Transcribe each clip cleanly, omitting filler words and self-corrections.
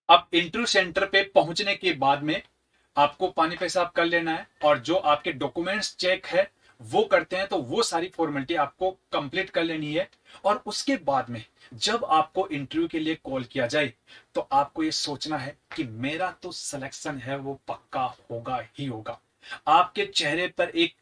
अब interview centre पे पहुंचने के बाद में आपको पानी पेशाब कर लेना है, और जो आपके डॉक्यूमेंट्स चेक है वो करते हैं, तो वो सारी फॉर्मेलिटी आपको कंप्लीट कर लेनी है। और उसके बाद में जब आपको इंटरव्यू के लिए कॉल किया जाए, तो आपको ये सोचना है कि मेरा तो सिलेक्शन है वो पक्का होगा ही होगा। आपके चेहरे पर एक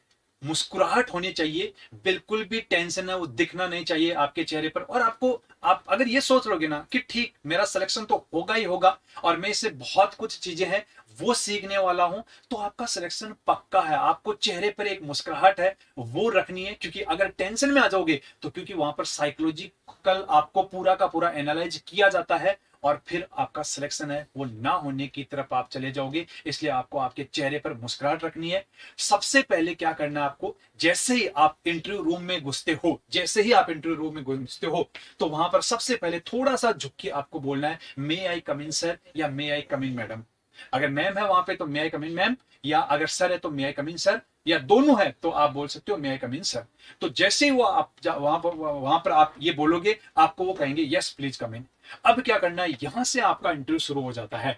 मुस्कुराहट होनी चाहिए, बिल्कुल भी टेंशन है वो दिखना नहीं चाहिए आपके चेहरे पर। और आप अगर ये सोच लोगे ना कि ठीक मेरा सिलेक्शन तो होगा ही होगा, और मैं इससे बहुत कुछ चीजें हैं वो सीखने वाला हूं, तो आपका सिलेक्शन पक्का है। आपको चेहरे पर एक मुस्कुराहट है वो रखनी है, क्योंकि अगर टेंशन में आ जाओगे तो क्योंकि वहां पर साइकोलॉजिकल आपको पूरा का पूरा एनालाइज किया जाता है, और फिर आपका सिलेक्शन है वो ना होने की तरफ आप चले जाओगे। इसलिए आपको आपके चेहरे पर मुस्कुराहट रखनी है। सबसे पहले क्या करना है आपको, जैसे ही आप इंटरव्यू रूम में घुसते हो, जैसे ही आप इंटरव्यू रूम में घुसते हो, तो वहां पर सबसे पहले थोड़ा सा झुक के आपको बोलना है, मे आई कम इन सर, या मे आई कम इन मैडम। अगर मैम है वहां पे तो मे आई कम इन मैम, या अगर सर है तो मे आई कम इन सर, या दोनों है तो आप बोल सकते हो मे आई कम इन सर। तो जैसे ही वो आप वहां पर आप ये बोलोगे, आपको वो कहेंगे यस प्लीज कम इन। अब क्या करना है, यहां से आपका इंटरव्यू शुरू हो जाता है।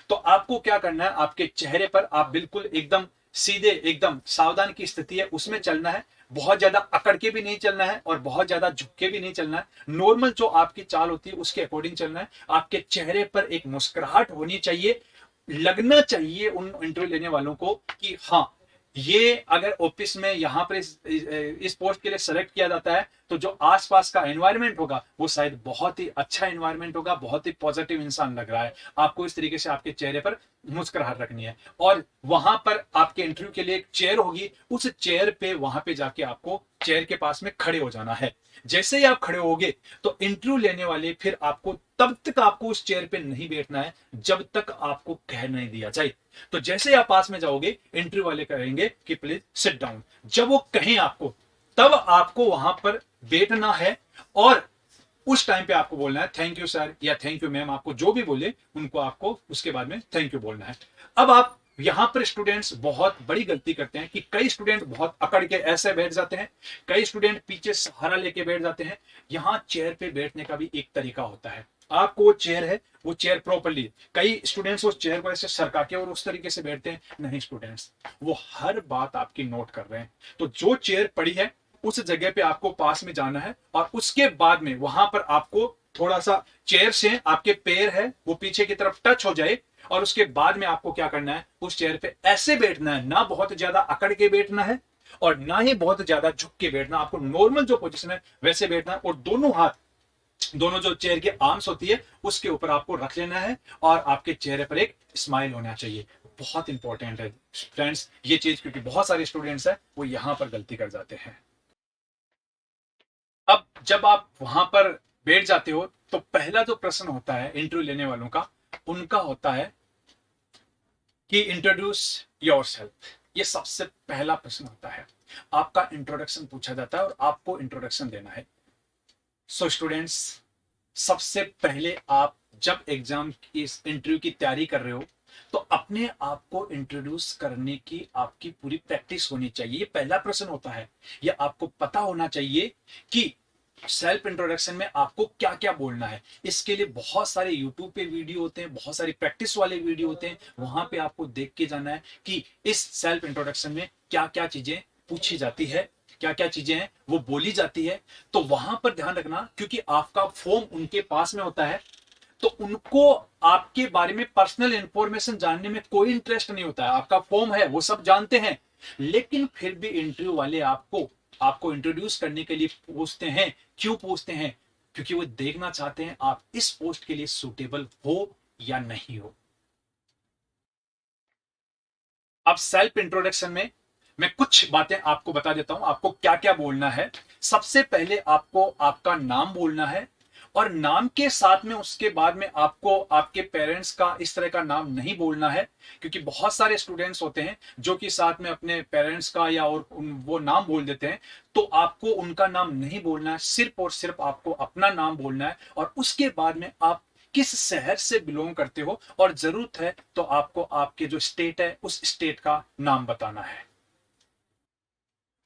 तो आपको क्या करना है, आपके चेहरे पर आप बिल्कुल एकदम सीधे, एकदम सावधान की स्थिति है उसमें चलना है। बहुत ज्यादा अकड़ के भी नहीं चलना है और बहुत ज्यादा झुक के भी नहीं चलना है। नॉर्मल जो आपकी चाल होती है उसके अकॉर्डिंग चलना है। आपके चेहरे पर एक मुस्कुराहट होनी चाहिए। लगना चाहिए उन इंटरव्यू लेने वालों को कि हाँ, ये अगर ऑफिस में यहां पर इस पोस्ट के लिए सेलेक्ट किया जाता है, तो जो आसपास का एनवायरनमेंट होगा वो शायद बहुत ही अच्छा एनवायरनमेंट होगा, बहुत ही पॉजिटिव इंसान लग रहा है। आपको इस तरीके से आपके चेहरे पर मुस्कुराहट रखनी है। और वहां पर आपके इंटरव्यू के लिए एक चेयर होगी, उस चेयर पे वहां पे जाके आपको चेयर के पास में खड़े हो जाना है। जैसे ही आप खड़े होगे, तो इंटरव्यू लेने वाले फिर आपको, तब तक आपको उस चेयर पे नहीं बैठना है जब तक आपको कह नहीं दिया जाए। तो जैसे ही आप पास में जाओगे, इंटरव्यू वाले कहेंगे कि प्लीज सिट डाउन। जब वो कहें आपको, तब आपको वहां पर बैठना है। और उस टाइम पे आपको बोलना है थैंक यू सर या थैंक यू मैम, आपको जो भी बोले उनको आपको उसके बाद में थैंक यू बोलना है। अब आप यहां पर स्टूडेंट्स बहुत बड़ी गलती करते हैं कि कई स्टूडेंट बहुत अकड़ के ऐसे बैठ जाते हैं, कई स्टूडेंट पीछे सहारा लेके बैठ जाते हैं। यहां चेयर पे बैठने का भी एक तरीका होता है। आपको वो चेयर है, वो चेयर प्रॉपरली, कई स्टूडेंट्स उस चेयर को ऐसे सरका के और उस तरीके से बैठते हैं। नहीं स्टूडेंट्स, वो हर बात आपकी नोट कर रहे हैं। तो जो चेयर पड़ी है उस जगह पे आपको पास में जाना है, और उसके बाद में वहां पर आपको थोड़ा सा चेयर से आपके पैर है वो पीछे की तरफ टच हो जाए, और उसके बाद में आपको क्या करना है, उस चेयर पे ऐसे बैठना है, ना बहुत ज्यादा अकड़ के बैठना है और ना ही बहुत ज्यादा झुक के बैठना। आपको नॉर्मल जो पोजीशन है वैसे बैठना है, और दोनों हाथ, दोनों जो चेयर के आर्म्स होती है उसके ऊपर आपको रख लेना है, और आपके चेहरे पर एक स्माइल होना चाहिए। बहुत इंपॉर्टेंट है फ्रेंड्स ये चीज, क्योंकि बहुत सारे स्टूडेंट्स हैं वो यहां पर गलती कर जाते हैं। अब जब आप वहां पर बैठ जाते हो, तो पहला जो प्रश्न होता है इंटरव्यू लेने वालों का, उनका होता है कि इंट्रोड्यूस योरसेल्फ। ये सबसे पहला प्रश्न होता है। आपका इंट्रोडक्शन पूछा जाता है और आपको इंट्रोडक्शन देना है। सो स्टूडेंट्स, सबसे पहले आप जब एग्जाम की इस इंटरव्यू की तैयारी कर रहे हो, तो अपने आप को इंट्रोड्यूस करने की आपकी पूरी प्रैक्टिस होनी चाहिए। ये पहला प्रश्न होता है। ये आपको पता होना चाहिए कि सेल्फ इंट्रोडक्शन में आपको क्या क्या बोलना है। इसके लिए बहुत सारे यूट्यूब पे वीडियो होते हैं, बहुत सारी प्रैक्टिस वाले वीडियो होते हैं, वहां पे आपको देख के जाना है कि इस सेल्फ इंट्रोडक्शन में क्या क्या चीजें पूछी जाती है, क्या क्या चीजें हैं वो बोली जाती है। तो वहां पर ध्यान रखना, क्योंकि आपका फॉर्म उनके पास में होता है, तो उनको आपके बारे में पर्सनल इंफॉर्मेशन जानने में कोई इंटरेस्ट नहीं होता है। आपका फॉर्म है वो सब जानते हैं, लेकिन फिर भी इंटरव्यू वाले आपको आपको इंट्रोड्यूस करने के लिए पूछते हैं। क्यों पूछते हैं? क्योंकि वो देखना चाहते हैं आप इस पोस्ट के लिए सुटेबल हो या नहीं हो। अब सेल्फ इंट्रोडक्शन में मैं कुछ बातें आपको बता देता हूं, आपको क्या क्या बोलना है। सबसे पहले आपको आपका नाम बोलना है, और नाम के साथ में उसके बाद में आपको आपके पेरेंट्स का इस तरह का नाम नहीं बोलना है, क्योंकि बहुत सारे स्टूडेंट्स होते हैं जो कि साथ में अपने पेरेंट्स का या और वो नाम बोल देते हैं। तो आपको उनका नाम नहीं बोलना है, सिर्फ और सिर्फ आपको अपना नाम बोलना है। और उसके बाद में आप किस शहर से बिलोंग करते हो, और जरूरत है तो आपको आपके जो स्टेट है उस स्टेट का नाम बताना है।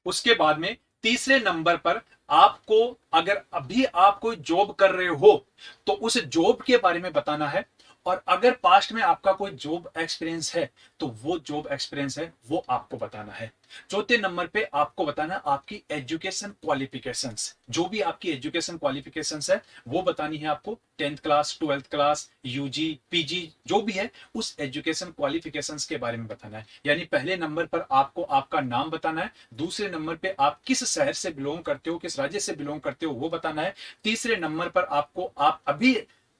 उसके बाद में तीसरे नंबर पर आपको अगर अभी आप कोई जॉब कर रहे हो तो उस जॉब के बारे में बताना है, और अगर पास्ट में आपका कोई जॉब एक्सपीरियंस है तो वो जॉब एक्सपीरियंस है वो आपको बताना है। चौथे नंबर पे आपको बताना आपकी एजुकेशन क्वालिफिकेशंस, जो भी आपकी एजुकेशन क्वालिफिकेशंस है वो बतानी है आपको। 10th class, 12th class, UG, PG जो भी है उस एजुकेशन क्वालिफिकेशंस के बारे में बताना है। यानी पहले नंबर पर आपको आपका नाम बताना है, दूसरे नंबर पे आप किस शहर से बिलोंग करते हो, किस राज्य से बिलोंग करते हो वो बताना है, तीसरे नंबर पर आपको आप अभी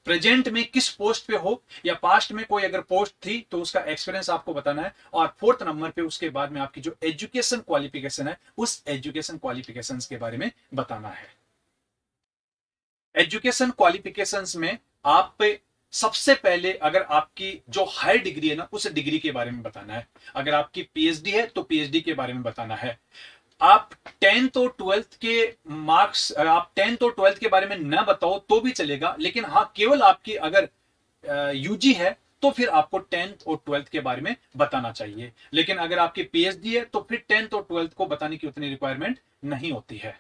प्रेजेंट में किस पोस्ट पे हो या पास्ट में कोई अगर पोस्ट थी तो उसका एक्सपीरियंस आपको बताना है, और फोर्थ नंबर पे उसके बाद में आपकी जो एजुकेशन क्वालिफिकेशन है उस एजुकेशन क्वालिफिकेशंस के बारे में बताना है। एजुकेशन क्वालिफिकेशंस में आप पे सबसे पहले अगर आपकी जो हाई डिग्री है ना उस डिग्री के बारे में बताना है। अगर आपकी पीएचडी है तो पीएचडी के बारे में बताना है। आप 10th और 12th के मार्क्स, आप 10th और 12th के बारे में ना बताओ तो भी चलेगा, लेकिन हाँ केवल आपकी अगर यूजी है तो फिर आपको 10th और 12th के बारे में बताना चाहिए। लेकिन अगर आपकी पीएचडी है तो फिर 10th और 12th को बताने की उतनी रिक्वायरमेंट नहीं होती है।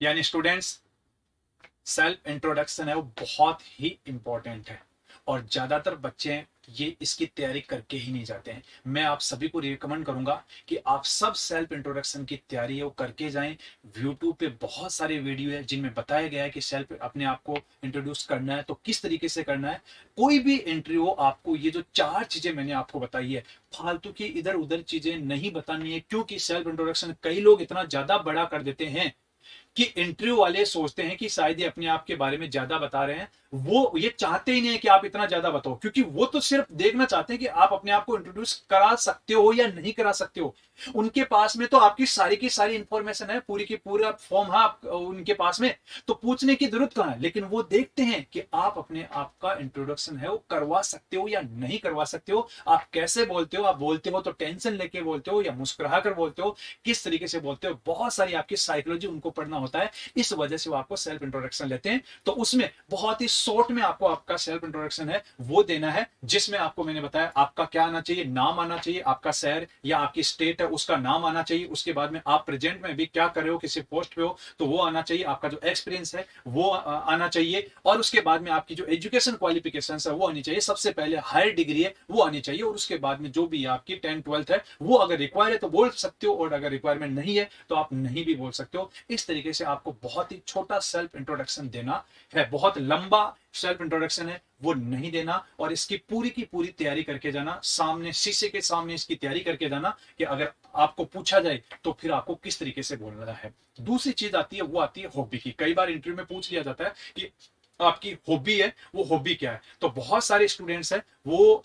यानी स्टूडेंट्स, सेल्फ इंट्रोडक्शन है वो बहुत ही इंपॉर्टेंट है, और ज्यादातर बच्चे ये इसकी तैयारी करके ही नहीं जाते हैं। मैं आप सभी को रिकमेंड करूंगा कि आप सब सेल्फ इंट्रोडक्शन की तैयारी है वो करके जाएं। यूट्यूब पे बहुत सारे वीडियो है जिनमें बताया गया है कि सेल्फ अपने आप को इंट्रोड्यूस करना है तो किस तरीके से करना है। कोई भी इंटरव्यू हो आपको ये जो 4 चीजें मैंने आपको बताई है, फालतू की इधर उधर चीजें नहीं बतानी है, क्योंकि सेल्फ इंट्रोडक्शन कई लोग इतना ज्यादा बड़ा कर देते हैं कि इंटरव्यू वाले सोचते हैं कि शायद ये अपने आप के बारे में ज्यादा बता रहे हैं। वो ये चाहते ही नहीं है कि आप इतना ज्यादा बताओ, क्योंकि वो तो सिर्फ देखना चाहते हैं कि आप अपने आप को इंट्रोड्यूस करा सकते हो या नहीं करा सकते हो। उनके पास में तो आपकी सारी की सारी इंफॉर्मेशन है, पूरी की पूरा फॉर्म है उनके पास में, तो पूछने की जरूरत कहां है। लेकिन वो देखते हैं कि आप अपने आप का इंट्रोडक्शन है वो करवा सकते हो या नहीं करवा सकते हो, आप कैसे बोलते हो, आप बोलते हो तो टेंशन लेके बोलते हो या मुस्कुरा कर बोलते हो, किस तरीके से बोलते हो। बहुत सारी आपकी साइकोलॉजी उनको पढ़ना होता है, इस वजह से वो आपको सेल्फ इंट्रोडक्शन लेते हैं। तो उसमें बहुत ही शॉर्ट में आपको आपका सेल्फ इंट्रोडक्शन है वो देना है, जिसमें आपको मैंने बताया आपका क्या आना चाहिए, नाम आना चाहिए, आपका शहर या आपकी स्टेट है उसका नाम आना चाहिए, उसके बाद में आप प्रेजेंट में भी क्या कर रहे हो, किसी पोस्ट पे हो तो वो आना चाहिए, आपका जो एक्सपीरियंस है वो आना चाहिए, और उसके बाद में आपकी जो एजुकेशन क्वालिफिकेशन है वो आनी चाहिए। सबसे पहले हायर डिग्री है वो आनी चाहिए, और उसके बाद में जो भी आपकी 10th 12th है वो अगर रिक्वायर है तो बोल सकते हो, और अगर रिक्वायरमेंट नहीं है तो आप नहीं भी बोल सकते हो। इस तरीके से आपको बहुत ही छोटा सेल्फ इंट्रोडक्शन देना है, बहुत लंबा सेल्फ इंट्रोडक्शन है वो नहीं देना, और इसकी पूरी की पूरी तैयारी करके जाना, सामने शीशे के सामने इसकी तैयारी करके जाना कि अगर आपको पूछा जाए तो फिर आपको किस तरीके से बोलना है। दूसरी चीज आती है वो आती है हॉबी की। कई बार इंटरव्यू में पूछ लिया जाता है कि आपकी हॉबी है, वो हॉबी क्या है। तो बहुत सारे स्टूडेंट्स हैं वो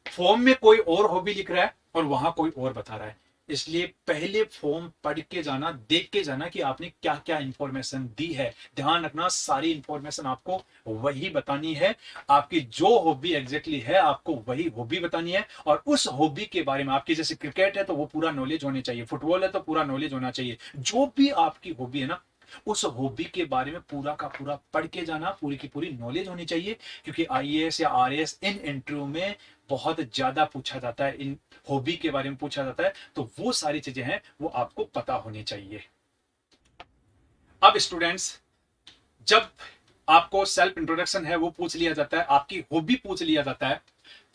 फॉर्म में कोई और हॉबी लिख रहा है और वहां कोई और बता रहा है, इसलिए पहले फॉर्म पढ़ के जाना, देख के जाना कि आपने क्या क्या इंफॉर्मेशन दी है। ध्यान रखना सारी इंफॉर्मेशन आपको वही बतानी है, आपकी जो हॉबी एग्जैक्टली है आपको वही हॉबी बतानी है, और उस हॉबी के बारे में आपकी जैसे क्रिकेट है तो वो पूरा नॉलेज होनी चाहिए, फुटबॉल है तो पूरा नॉलेज होना चाहिए। जो भी आपकी हॉबी है ना उस हॉबी के बारे में पूरा का पूरा पढ़ के जाना, पूरी की पूरी नॉलेज होनी चाहिए, क्योंकि आईएएस या आरएएस इन इंटरव्यू में बहुत ज्यादा पूछा जाता है, इन हॉबी के बारे में पूछा जाता है, तो वो सारी चीजें हैं वो आपको पता होनी चाहिए। अब स्टूडेंट्स, जब आपको सेल्फ इंट्रोडक्शन है वो पूछ लिया जाता है, आपकी हॉबी पूछ लिया जाता है,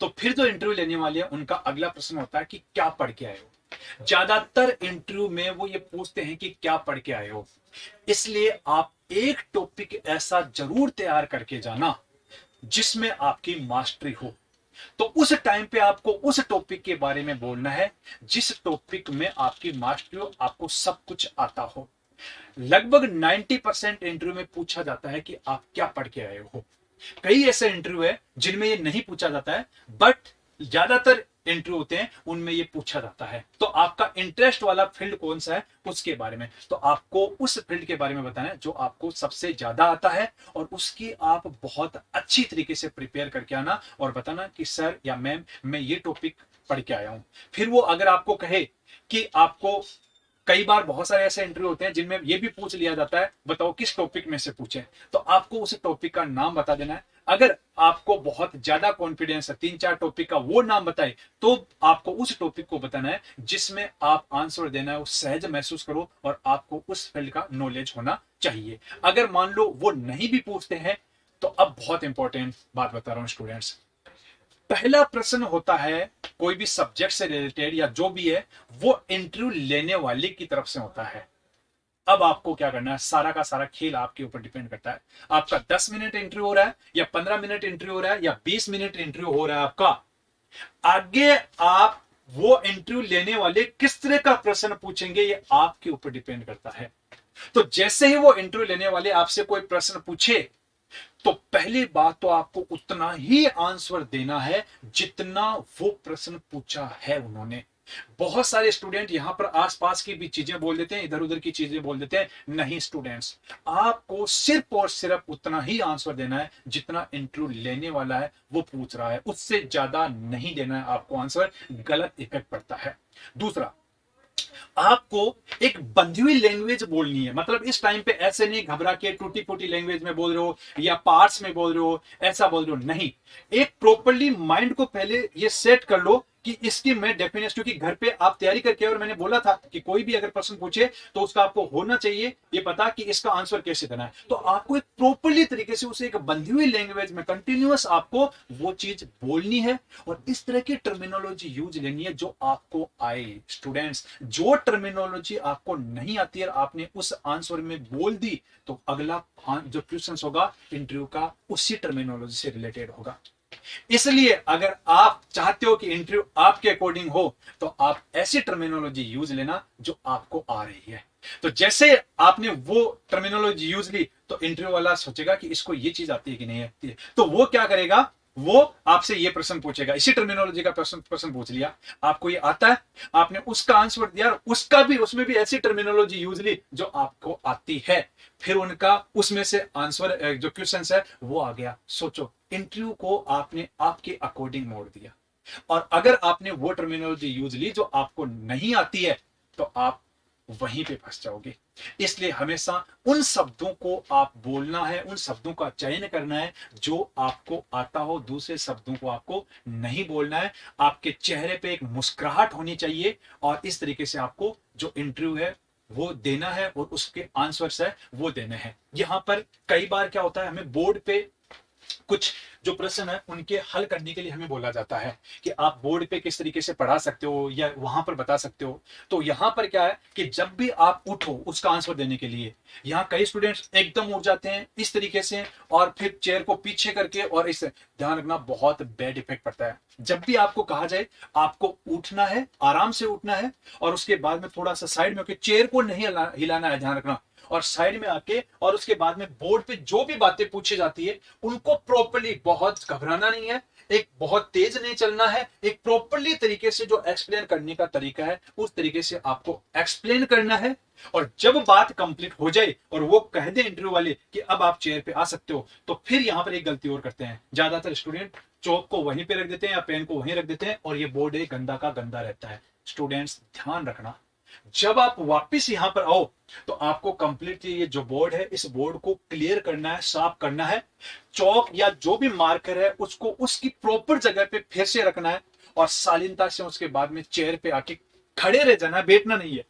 तो फिर जो इंटरव्यू लेने वाले हैं उनका अगला प्रश्न होता है कि क्या पढ़ के आए हो। ज्यादातर इंटरव्यू में वो ये पूछते हैं कि क्या पढ़ के आए हो, इसलिए आप एक टॉपिक ऐसा जरूर तैयार करके जाना जिसमें आपकी मास्टरी हो। तो उस टाइम पे आपको उस टॉपिक के बारे में बोलना है जिस टॉपिक में आपकी मास्टरी हो, आपको सब कुछ आता हो। लगभग 90% इंटरव्यू में पूछा जाता है कि आप क्या पढ़ के आए हो। कई ऐसे इंटरव्यू है जिनमें ये नहीं पूछा जाता है, बट ज्यादातर इंटरव्यू होते हैं उनमें ये पूछा जाता है। तो आपका इंटरेस्ट वाला फील्ड कौन सा है उसके बारे में, तो आपको उस फील्ड के बारे में बताना है जो आपको सबसे ज्यादा आता है, और उसकी आप बहुत अच्छी तरीके से प्रिपेयर करके आना और बताना कि सर या मैम मैं ये टॉपिक पढ़ के आया हूं। फिर वो अगर आपको कहे कि आपको, कई बार बहुत सारे ऐसे इंटरव्यू होते हैं जिनमें यह भी पूछ लिया जाता है बताओ किस टॉपिक में से पूछे, तो आपको उस टॉपिक का नाम बता देना है। अगर आपको बहुत ज्यादा कॉन्फिडेंस है, 3-4 टॉपिक का वो नाम बताए, तो आपको उस टॉपिक को बताना है जिसमें आप आंसर देना है, वो सहज महसूस करो और आपको उस फील्ड का नॉलेज होना चाहिए। अगर मान लो वो नहीं भी पूछते हैं, तो अब बहुत इंपॉर्टेंट बात बता रहा हूं स्टूडेंट्स। पहला प्रश्न होता है कोई भी सब्जेक्ट से रिलेटेड या जो भी है, वो इंटरव्यू लेने वाले की तरफ से होता है। अब आपको क्या करना है, सारा का सारा खेल आपके ऊपर डिपेंड करता है। आपका 10 मिनट इंटरव्यू हो रहा है या 15 मिनट इंटरव्यू हो रहा है या 20 मिनट इंटरव्यू हो रहा है आपका, आगे आप वो इंटरव्यू लेने वाले किस तरह का प्रश्न पूछेंगे, ये आपके ऊपर डिपेंड करता है। तो जैसे ही वो इंटरव्यू लेने वाले आपसे कोई प्रश्न पूछे, तो पहली बात तो आपको उतना ही आंसर देना है जितना वो प्रश्न पूछा है उन्होंने। बहुत सारे स्टूडेंट यहां पर आसपास की भी चीजें बोल देते हैं, इधर उधर की चीजें बोल देते हैं। नहीं स्टूडेंट्स, आपको सिर्फ और सिर्फ उतना ही आंसर देना है जितना इंटरव्यू लेने वाला है वो पूछ रहा है, उससे ज्यादा नहीं देना है आपको आंसर, गलत इफेक्ट पड़ता है। दूसरा, आपको एक बंधी हुई लैंग्वेज बोलनी है। मतलब इस टाइम पे ऐसे नहीं घबरा के टूटी फूटी लैंग्वेज में बोल रहे हो या पार्ट्स में बोल रहे हो, ऐसा बोल रहे हो, नहीं। एक प्रॉपर्ली माइंड को पहले ये सेट कर लो कि इसकी मैं डेफिनेशन, क्योंकि घर पे आप तैयारी करके, और मैंने बोला था कि कोई भी अगर प्रश्न पूछे तो उसका आपको होना चाहिए ये पता कि इसका आंसर कैसे देना है। तो आपको एक प्रॉपर्ली तरीके से उसे एक बंधी हुई लैंग्वेज में कंटिन्यूअस आपको वो चीज बोलनी है और इस तरह की टर्मिनोलॉजी यूज लेनी है जो आपको आए। स्टूडेंट्स, जो टर्मिनोलॉजी आपको नहीं आती है आपने उस आंसर में बोल दी, तो अगला जो क्वेश्चन होगा इंटरव्यू का उसी टर्मिनोलॉजी से रिलेटेड होगा। इसलिए अगर आप चाहते हो कि इंटरव्यू आपके अकॉर्डिंग हो, तो आप ऐसी टर्मिनोलॉजी यूज लेना जो आपको आ रही है। तो जैसे आपने वो टर्मिनोलॉजी यूज ली, तो इंटरव्यू वाला सोचेगा कि इसको ये चीज आती है कि नहीं आती है, तो वो क्या करेगा, वो आपसे ये प्रश्न पूछेगा, इसी टर्मिनोलॉजी का प्रश्न पूछ लिया, आपको ये आता है, आपने उसका आंसर दिया, उसका भी उसमें भी ऐसी टर्मिनोलॉजी यूज ली जो आपको आती है, फिर उनका उसमें से आंसर जो क्वेश्चन है वो आ गया। सोचो, इंटरव्यू को आपने आपके अकॉर्डिंग मोड़ दिया, और अगर आपने वो टर्मिनोलॉजी यूज ली जो आपको नहीं आती है, तो आप वहीं पे फंस जाओगे। इसलिए हमेशा उन शब्दों को आप बोलना है, उन शब्दों का चयन करना है जो आपको आता हो, दूसरे शब्दों को आपको नहीं बोलना है। आपके चेहरे पे एक मुस्कुराहट होनी चाहिए और इस तरीके से आपको जो इंटरव्यू है वो देना है और उसके आंसर्स है वो देने हैं। यहां पर कई बार क्या होता है, हमें बोर्ड पे कुछ जो प्रश्न है उनके हल करने के लिए हमें बोला जाता है कि आप बोर्ड पे किस तरीके से पढ़ा सकते हो या वहां पर बता सकते हो। तो यहां पर क्या है कि जब भी आप उठो उसका आंसर देने के लिए, यहां कई स्टूडेंट्स एकदम उठ जाते हैं इस तरीके से और फिर चेयर को पीछे करके, और इस ध्यान रखना बहुत बैड इफेक्ट पड़ता है। जब भी आपको कहा जाए आपको उठना है, आराम से उठना है, और उसके बाद में थोड़ा सा साइड में होकर चेयर को नहीं हिलाना है, ध्यान रखना, और साइड में आके, और उसके बाद में बोर्ड पे जो भी बातें पूछी जाती है उनको प्रॉपर्ली, बहुत घबराना नहीं है, एक बहुत तेज नहीं चलना है, एक प्रॉपर्ली तरीके से जो एक्सप्लेन करने का तरीका है उस तरीके से आपको एक्सप्लेन करना है। और जब बात कंप्लीट हो जाए और वो कह दे इंटरव्यू वाले कि अब आप चेयर पे आ सकते हो, तो फिर यहां पर एक गलती और करते हैं ज्यादातर स्टूडेंट, चौक को वहीं पे रख देते हैं या पेन को वहीं रख देते हैं और ये बोर्ड एक गंदा का गंदा रहता है। स्टूडेंट्स ध्यान रखना, जब आप वापस यहां पर आओ तो आपको कंप्लीटली ये जो बोर्ड है इस बोर्ड को क्लियर करना है, साफ करना है, चौक या जो भी मार्कर है उसको उसकी प्रॉपर जगह पे फिर से रखना है और शालीनता से उसके बाद में चेयर पे आके खड़े रह जाना है, बैठना नहीं है।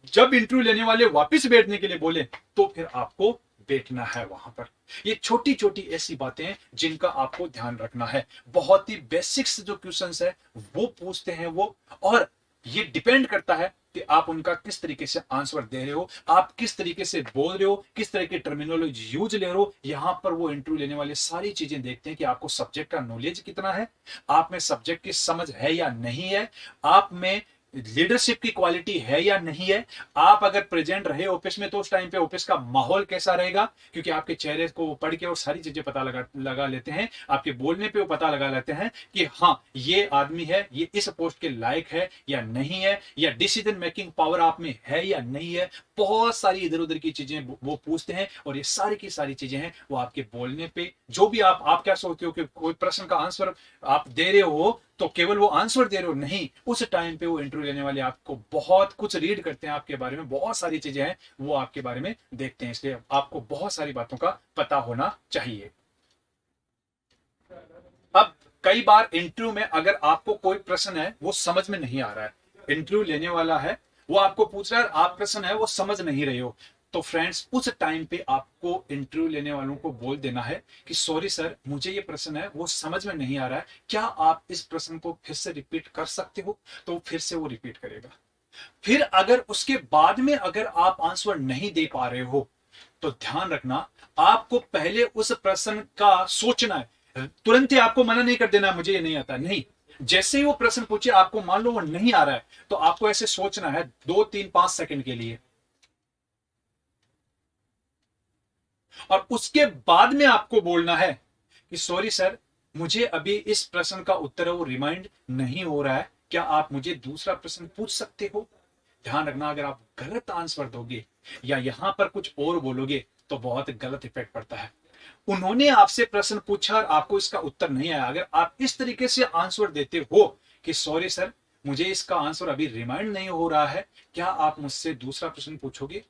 जब इंटरव्यू लेने वाले वापस बैठने के लिए बोले तो फिर आपको बैठना है वहां पर। ये छोटी छोटी ऐसी बातें हैं जिनका आपको ध्यान रखना है। बहुत ही बेसिक्स जो क्वेश्चंस है वो पूछते हैं वो, और ये डिपेंड करता है कि आप उनका किस तरीके से आंसर दे रहे हो, आप किस तरीके से बोल रहे हो, किस तरह की टर्मिनोलॉजी यूज ले रहे हो। यहां पर वो इंटरव्यू लेने वाले सारी चीजें देखते हैं कि आपको सब्जेक्ट का नॉलेज कितना है, आप में सब्जेक्ट की समझ है या नहीं है, आप में लीडरशिप की क्वालिटी है या नहीं है, आप अगर प्रेजेंट रहे ऑफिस में तो उस टाइम पे ऑफिस का माहौल कैसा रहेगा, क्योंकि आपके चेहरे को पढ़ के और सारी चीजें पता लगा लेते हैं, आपके बोलने पे वो पता लगा लेते हैं कि हाँ ये आदमी है, ये इस पोस्ट के लायक है या नहीं है, या डिसीजन मेकिंग पावर आप में है या नहीं है। बहुत सारी इधर उधर की चीजें वो पूछते हैं और ये सारी की सारी चीजें हैं वो आपके बोलने पे, जो भी आप क्या सोचते हो कि कोई प्रश्न का आंसर आप दे रहे हो तो केवल वो आंसर दे रहे हो, नहीं, उस टाइम पे वो इंटरव्यू लेने वाले आपको बहुत कुछ रीड करते हैं आपके बारे में, बहुत सारी चीजें हैं वो आपके बारे में देखते हैं, इसलिए आपको बहुत सारी बातों का पता होना चाहिए। कई बार इंटरव्यू में अगर आपको कोई प्रश्न है वो समझ में नहीं आ रहा है, इंटरव्यू लेने वाला है वो आपको पूछ रहा है, आप प्रश्न है वो समझ नहीं रहे हो, तो फ्रेंड्स उस टाइम पे आपको इंटरव्यू लेने वालों को बोल देना है कि सॉरी सर, मुझे ये प्रश्न है वो समझ में नहीं आ रहा है, क्या आप इस प्रश्न को फिर से रिपीट कर सकते हो? तो फिर से वो रिपीट करेगा। फिर अगर उसके बाद में अगर आप आंसर नहीं दे पा रहे हो तो ध्यान रखना, आपको पहले उस प्रश्न का सोचना है। तुरंत ही आपको मना नहीं कर देना मुझे ये नहीं आता, नहीं। जैसे ही वो प्रश्न पूछे, आपको मान लो वो नहीं आ रहा है, तो आपको ऐसे सोचना है 2 3 5 सेकंड के लिए, और उसके बाद में आपको बोलना है कि सॉरी सर, मुझे अभी इस प्रश्न का उत्तर है वो रिमाइंड नहीं हो रहा है, क्या आप मुझे दूसरा प्रश्न पूछ सकते हो? ध्यान रखना, अगर आप गलत आंसर दोगे या यहां पर कुछ और बोलोगे तो बहुत गलत इफेक्ट पड़ता है। उन्होंने आपसे प्रश्न पूछा और आपको इसका उत्तर नहीं आया, अगर आप इस तरीके से आंसर देते हो कि सॉरी सर, मुझे इसका आंसर अभी रिमाइंड नहीं हो रहा है, क्या आप मुझसे दूसरा प्रश्न पूछोगे?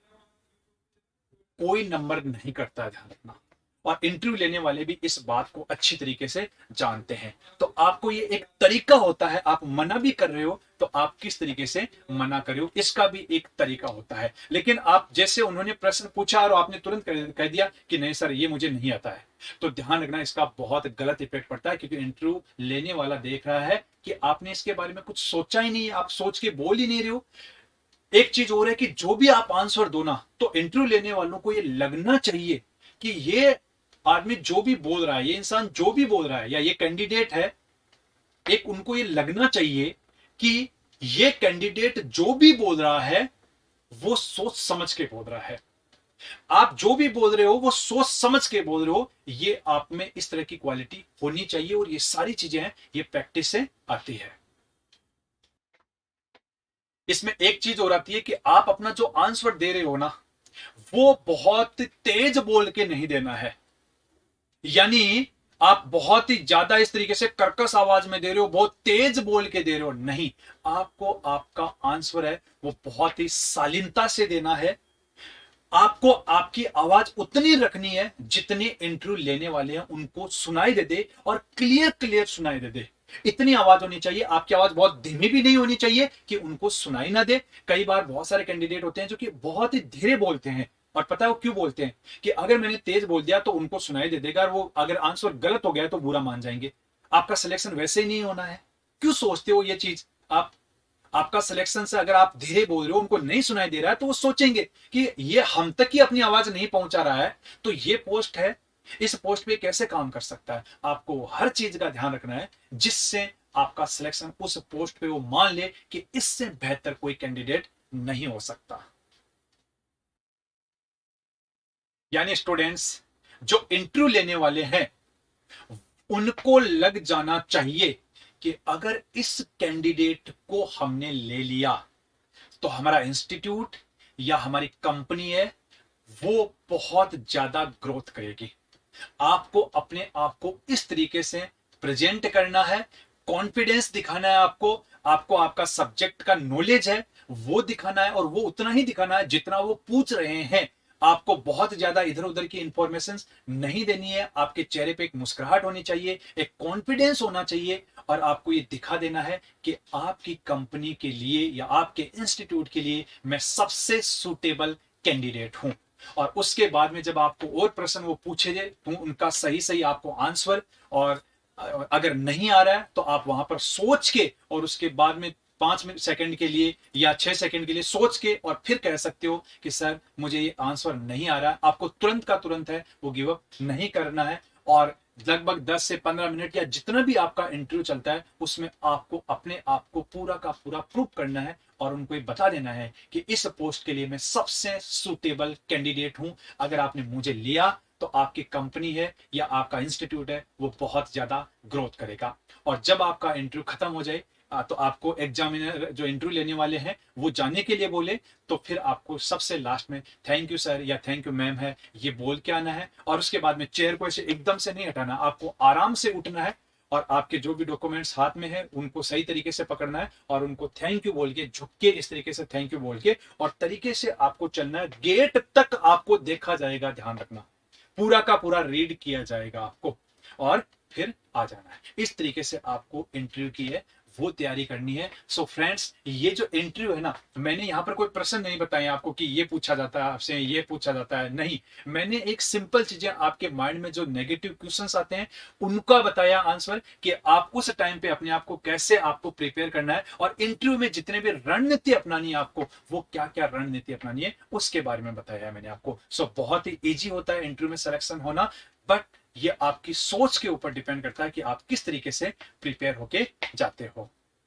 कोई नंबर नहीं करता है, ध्यान रखना। और इंटरव्यू लेने वाले भी इस बात को अच्छी तरीके से जानते हैं। तो आपको ये एक तरीका होता है, आप मना भी कर रहे हो तो आप किस तरीके से मना कर रहे हो, इसका भी एक तरीका होता है। लेकिन आप जैसे उन्होंने प्रश्न पूछा और आपने तुरंत कह दिया कि नहीं सर ये मुझे नहीं आता है, तो ध्यान रखना इसका बहुत गलत इफेक्ट पड़ता है, क्योंकि इंटरव्यू लेने वाला देख रहा है कि आपने इसके बारे में कुछ सोचा ही नहीं है, आप सोच के बोल ही नहीं रहे हो। एक चीज और है कि जो भी आप आंसर दो ना, तो इंटरव्यू लेने वालों को ये लगना चाहिए कि ये आदमी जो भी बोल रहा है, ये इंसान जो भी बोल रहा है, या ये कैंडिडेट है, एक उनको ये लगना चाहिए कि ये कैंडिडेट जो भी बोल रहा है वो सोच समझ के बोल रहा है। आप जो भी बोल रहे हो वो सोच समझ के बोल रहे हो, ये आप में इस तरह की क्वालिटी होनी चाहिए। और ये सारी चीजें हैं, ये प्रैक्टिस से आती है। इसमें एक चीज और आती है कि आप अपना जो आंसर दे रहे हो ना, वो बहुत तेज बोल के नहीं देना है, यानी आप बहुत ही ज्यादा इस तरीके से कर्कश आवाज में दे रहे हो, बहुत तेज बोल के दे रहे हो, नहीं। आपको आपका आंसर है वो बहुत ही शालीनता से देना है। आपको आपकी आवाज उतनी रखनी है जितनी इंटरव्यू लेने वाले हैं उनको सुनाई दे दे, और क्लियर क्लियर सुनाई दे दे। इतनी आवाज होनी चाहिए, आपकी आवाज बहुत धीमी भी नहीं होनी चाहिए कि उनको सुनाई ना दे। कई बार बहुत सारे कैंडिडेट होते हैं जो कि बहुत ही धीरे बोलते हैं, और पता है वो क्यों बोलते हैं? कि अगर मैंने तेज बोल दिया तो उनको सुनाई दे देगा, और वो अगर आंसर गलत हो गया तो बुरा मान जाएंगे। आपका सिलेक्शन वैसे ही नहीं होना है। क्यों सोचते हो ये चीज आप? आपका सिलेक्शन से अगर आप धीरे बोल रहे हो, उनको नहीं सुनाई दे रहा है, तो वो सोचेंगे कि ये हम तक ही अपनी आवाज नहीं पहुंचा रहा है, तो ये पोस्ट है, इस पोस्ट पे कैसे काम कर सकता है। आपको हर चीज का ध्यान रखना है जिससे आपका सिलेक्शन उस पोस्ट पे वो मान ले कि इससे बेहतर कोई कैंडिडेट नहीं हो सकता। यानी स्टूडेंट्स, जो इंटरव्यू लेने वाले हैं उनको लग जाना चाहिए कि अगर इस कैंडिडेट को हमने ले लिया तो हमारा इंस्टीट्यूट या हमारी कंपनी है वो बहुत ज्यादा ग्रोथ करेगी। आपको अपने आप को इस तरीके से प्रेजेंट करना है, कॉन्फिडेंस दिखाना है आपको, आपको आपका सब्जेक्ट का नॉलेज है वो दिखाना है, और वो उतना ही दिखाना है जितना वो पूछ रहे हैं। आपको बहुत ज्यादा इधर उधर की इंफॉर्मेशन नहीं देनी है। आपके चेहरे पे एक मुस्कुराहट होनी चाहिए, एक कॉन्फिडेंस होना चाहिए, और आपको ये दिखा देना है कि आपकी कंपनी के लिए या आपके इंस्टीट्यूट के लिए मैं सबसे सुटेबल कैंडिडेट हूं। और उसके बाद में जब आपको और प्रश्न वो पूछेंगे तो उनका सही सही आपको आंसर, और अगर नहीं आ रहा है तो आप वहां पर सोच के, और उसके बाद में 5 सेकंड के लिए या 6 सेकंड के लिए सोच के, और फिर कह सकते हो कि सर मुझे ये आंसर नहीं आ रहा है। आपको तुरंत का तुरंत है वो गिव अप नहीं करना है, और लगभग 10 से 15 मिनट या जितना भी आपका इंटरव्यू चलता है उसमें आपको अपने आप को पूरा का पूरा प्रूव करना है, और उनको ये बता देना है कि इस पोस्ट के लिए मैं सबसे सुटेबल कैंडिडेट हूं। अगर आपने मुझे लिया तो आपकी कंपनी है या आपका इंस्टीट्यूट है वो बहुत ज्यादा ग्रोथ करेगा। और जब आपका इंटरव्यू खत्म हो जाए तो आपको एग्जामिनर जो इंटरव्यू लेने वाले हैं वो जाने के लिए बोले, तो फिर आपको सबसे लास्ट में थैंक यू सर या थैंक यू मैम है ये बोल के आना है। और उसके बाद में चेयर को ऐसे एकदम से नहीं हटाना, आपको आराम से उठना है, और आपके जो भी डॉक्यूमेंट्स हाथ में है उनको सही तरीके से पकड़ना है, और उनको थैंक यू बोल के झुक के इस तरीके से थैंक यू बोल के और तरीके से आपको चलना है। गेट तक आपको देखा जाएगा, ध्यान रखना, पूरा का पूरा रीड किया जाएगा आपको, और फिर आ जाना है। इस तरीके से आपको इंटरव्यू की है वो तैयारी करनी है। सो फ्रेंड्स, ये जो इंटरव्यू है ना, मैंने यहाँ पर कोई प्रश्न नहीं बताए आपको कि ये पूछा जाता है आपसे, ये पूछा जाता है, नहीं। मैंने एक सिंपल चीजें, आपके माइंड में जो नेगेटिव क्वेश्चंस आते हैं उनका बताया आंसर, कि आप उस टाइम पे अपने आप को कैसे आपको प्रिपेयर करना है, और इंटरव्यू में जितने भी रणनीति अपनानी है आपको, वो क्या क्या रणनीति अपनानी है उसके बारे में बताया है मैंने आपको। सो बहुत ही इजी होता है इंटरव्यू में सिलेक्शन होना, बट ये आपकी सोच के ऊपर डिपेंड करता है कि आप किस तरीके से प्रिपेयर होके जाते हो।